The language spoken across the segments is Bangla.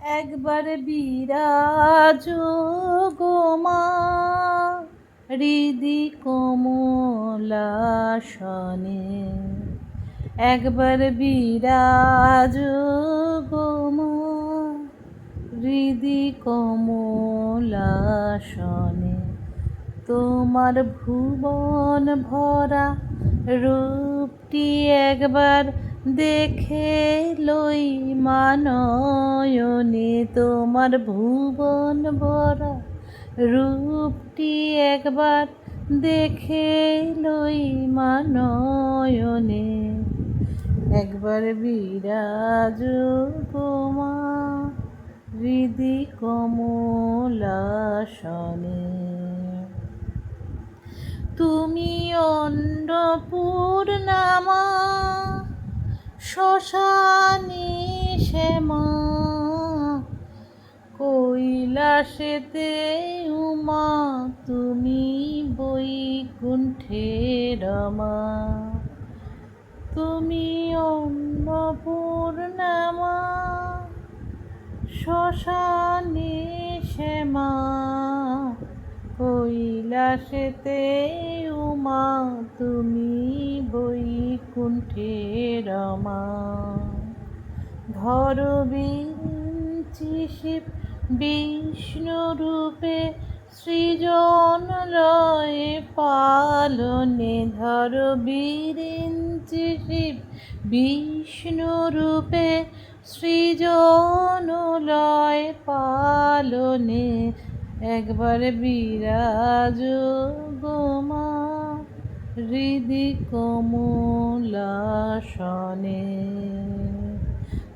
একবার বিরাজ গো মা হৃদি কমলাসনে, একবার বিরাজ গো মা হৃদি কমলাসনে। তোমার ভুবন ভরা রূপটি একবার দেখে লই মানয়নে, তোমার ভুবন ভরা রূপটি একবার দেখে লই মানয়নে, একবার বিরাজ গো মা হৃদি কমলাসনে। তুমি অন্নপূর্ণা মা শ্মশানে শ্যামা, কৈলাসেতে উমা তুমি বৈকুণ্ঠে রমা। তুমি অন্নপূর্ণা মা শ্মশানে শ্যামা, কৈলাসেতে উমা তুমি বৈকুণ্ঠে রমা। ধরো বিরিঞ্চি শিব বিষ্ণু রূপে সৃজন লয় পালনে, ধরো বিরিঞ্চি শিব বিষ্ণু রূপে সৃজন লয় পালনে, একবার বিরাজ গো মা হৃদি কমলাসনে।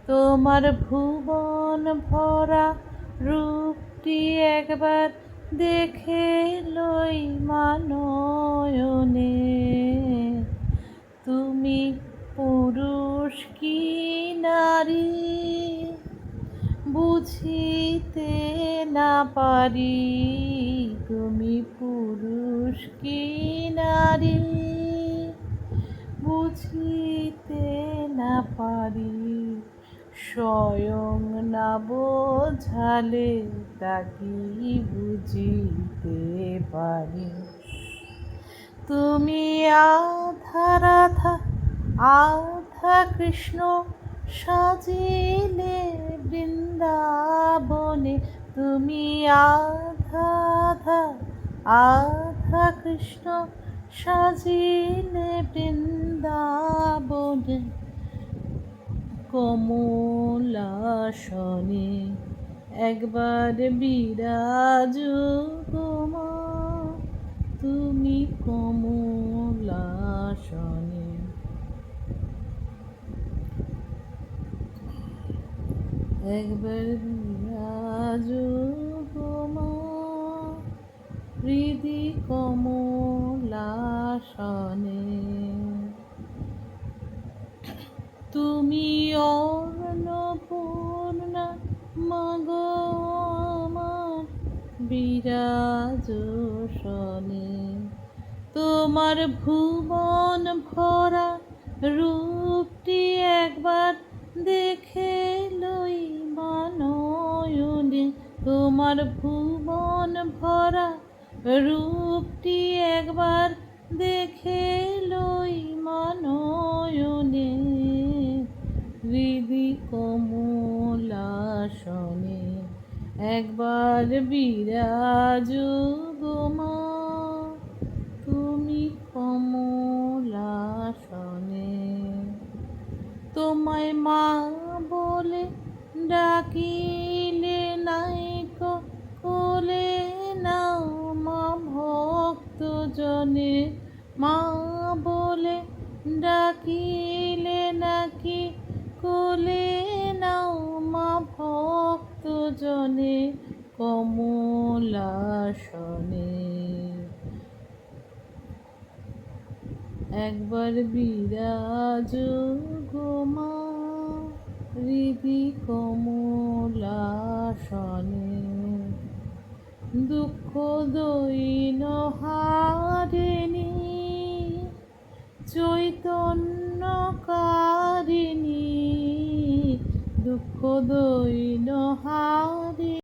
তোমার ভুবন ভরা রূপটি একবার দেখে লই মানয়নে, তুমি পুরুষ কি নারী বুঝিতে না পারি, তুমি পুরুষ কি নারী বুঝিতে না পারি, স্বয়ং না বোঝালে তাকি বুঝিতে পারি। তুমি আধা রাধা আধা কৃষ্ণ সাজিলে বৃন্দাবনে, তুমি আধা আধা আধা কৃষ্ণ সাজিলে বৃন্দাবনে, কমলাসনে, একবার বিরাজ গো মা তুমি কমলাসনে। একবার বিরাজ গো মা হৃদি কমলাসনে। তুমি অন্নপূর্ণা মা গো আমার বিরাজ সনে, তোমার ভুবন ভরা রূপটি একবার দেখে লই মানয়নে, তোমার ভুবন ভরা রূপটি একবার দেখে লই মানয়নে, হৃদি কমলাসনে, একবার বিরাজ গো মা তুমি কমলাসনে। তোমায় মা বলে ডাকিলে নাইকো কোলে নাও মা ভক্ত জনে, মা বলে ডাকিলে নাকি কোলে নাও মা ভক্ত জনে, কমলাসনে, একবার বিরাজ গো মা হৃদি কমলাসনে। দুঃখ দৈন হারিণী চৈতন্য কারিণী, দুঃখ দৈন হারে